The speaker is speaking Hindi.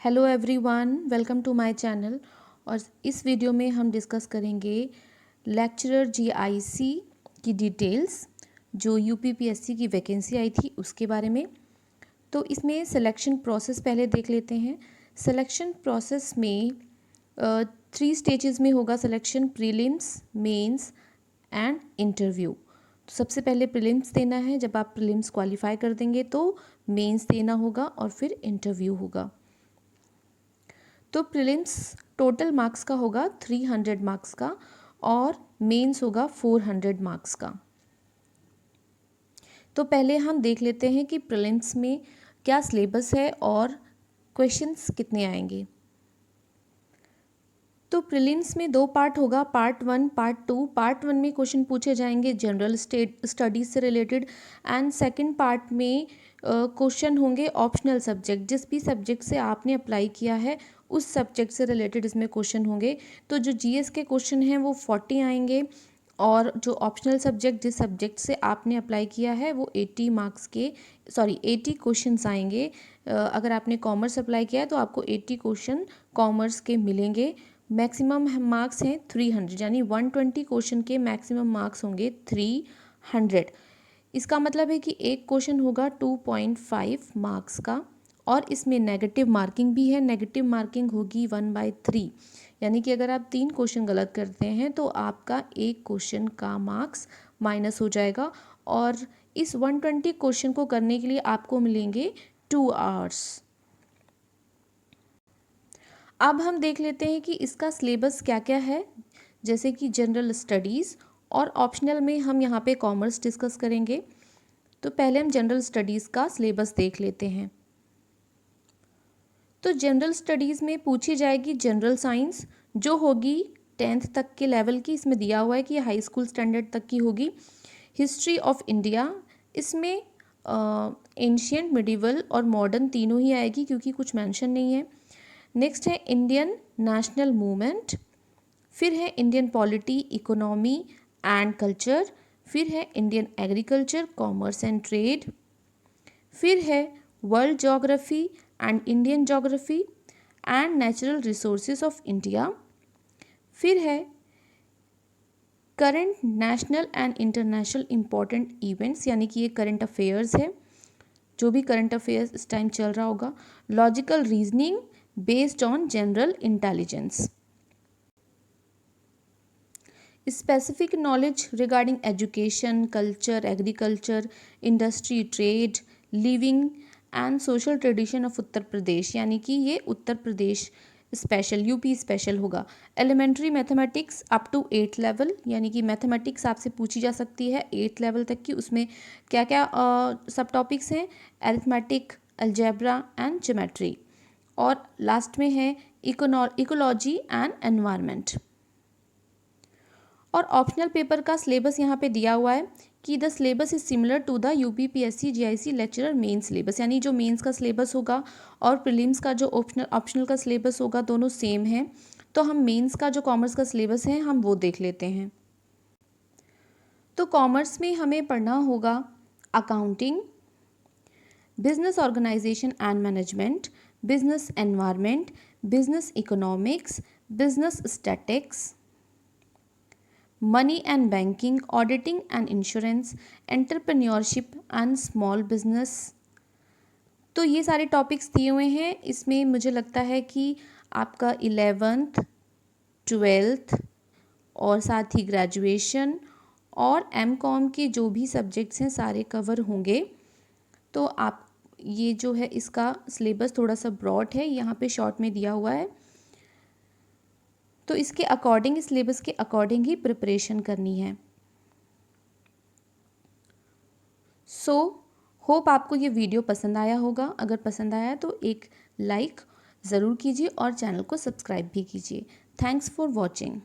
Hello everyone, welcome to my channel. और इस वीडियो में हम डिस्कस करेंगे लेक्चरर जीआईसी की डिटेल्स जो यूपीपीएससी की वैकेंसी आई थी उसके बारे में। तो इसमें सिलेक्शन प्रोसेस पहले देख लेते हैं। सिलेक्शन प्रोसेस में 3 स्टेजेस में होगा selection: prelims, mains and interview. तो सबसे पहले प्रीलिम्स देना है। जब आप प्रीलिम्स क्वालिफाई कर देंगे तो मेंस देना होगा और फिर इंटरव्यू होगा। तो प्रीलिम्स टोटल मार्क्स का होगा 300 मार्क्स का और मेंस होगा 400 मार्क्स का। तो पहले हम देख लेते हैं कि प्रीलिम्स में क्या सिलेबस है और क्वेश्चंस कितने आएंगे। तो प्रीलिम्स में 2 पार्ट होगा, पार्ट 1, पार्ट 2। पार्ट 1 में क्वेश्चन पूछे जाएंगे जनरल स्टडीज़ से रिलेटेड एंड सेकंड पार्ट में क्वेश्चन होंगे ऑप्शनल सब्जेक्ट। जिस भी सब्जेक्ट से आपने अप्लाई किया है उस सब्जेक्ट से रिलेटेड इसमें क्वेश्चन होंगे। तो जो जीएस के क्वेश्चन हैं वो 40 आएंगे और जो ऑप्शनल सब्जेक्ट जिस सब्जेक्ट से आपने अप्लाई किया है वो 80 क्वेश्चंस आएंगे। अगर आपने कॉमर्स अप्लाई किया है तो आपको 80 क्वेश्चन कॉमर्स के मिलेंगे। मैक्सिमम मार्क्स हैं 300, यानी 120 क्वेश्चन के मैक्सिमम मार्क्स होंगे 300। इसका मतलब है कि एक क्वेश्चन होगा 2.5 मार्क्स का और इसमें नेगेटिव मार्किंग भी है। नेगेटिव मार्किंग होगी 1/3, यानी कि अगर आप 3 क्वेश्चन गलत करते हैं तो आपका एक क्वेश्चन का मार्क्स माइनस हो जाएगा। और इस 120 क्वेश्चन को करने के लिए आपको मिलेंगे 2 आवर्स। अब हम देख लेते हैं कि इसका सिलेबस क्या क्या है। जैसे कि जनरल स्टडीज़ और ऑप्शनल में हम यहाँ पे कॉमर्स डिस्कस करेंगे। तो पहले हम जनरल स्टडीज़ का सिलेबस देख लेते हैं। तो जनरल स्टडीज़ में पूछी जाएगी जनरल साइंस जो होगी 10th तक के लेवल की। इसमें दिया हुआ है कि हाई स्कूल स्टैंडर्ड तक की होगी। हिस्ट्री ऑफ इंडिया, इसमें एंशियंट, मिडिवल और मॉडर्न तीनों ही आएगी क्योंकि कुछ मेंशन नहीं है। नेक्स्ट है इंडियन नेशनल मूवमेंट, फिर है Indian polity, economy and culture, फिर है Indian agriculture, commerce and trade, फिर है world geography and Indian geography and natural resources of India, फिर है current national and international important events, यानी कि ये करंट अफेयर्स है, जो भी करंट अफेयर्स इस टाइम चल रहा होगा। Logical reasoning based on general intelligence, specific knowledge regarding education, culture, agriculture, industry, trade, living and social tradition of Uttar Pradesh, यानी कि ये Uttar Pradesh special, UP special होगा। Elementary mathematics up to 8th level, यानी कि मैथमेटिक्स आपसे पूछी जा सकती है 8th लेवल तक की। उसमें क्या क्या सब टॉपिक्स हैं: अरिथमेटिक, अलजेब्रा एंड ज्योमेट्री। और लास्ट में है इकोलॉजी एंड एनवायरनमेंट। और ऑप्शनल पेपर का सिलेबस यहाँ पे दिया हुआ है कि the syllabus is similar to the UPPSC GIC lecturer main syllabus, यानी जो मेंस का सिलेबस होगा और प्रीलिम्स का जो ऑप्शनल का सिलेबस होगा दोनों सेम है। तो हम मेंस का जो कॉमर्स का सिलेबस है हम वो देख लेते हैं। तो कॉमर्स में हमें पढ़ना होगा accounting, business organisation and management, business environment, business economics, business statics, money and banking, auditing and insurance, entrepreneurship and small business. तो ये सारे टॉपिक्स दिए हुए हैं। इसमें मुझे लगता है कि आपका 11th, 12th और साथ ही ग्रेजुएशन और एमकॉम के जो भी सब्जेक्ट्स हैं सारे कवर होंगे। तो आप ये जो है इसका सिलेबस थोड़ा सा ब्रॉड है, यहाँ पे शॉर्ट में दिया हुआ है। तो इसके अकॉर्डिंग, इस सिलेबस के अकॉर्डिंग ही प्रिपरेशन करनी है। सो होप आपको ये वीडियो पसंद आया होगा। अगर पसंद आया तो एक लाइक ज़रूर कीजिए और चैनल को सब्सक्राइब भी कीजिए। Thanks for watching.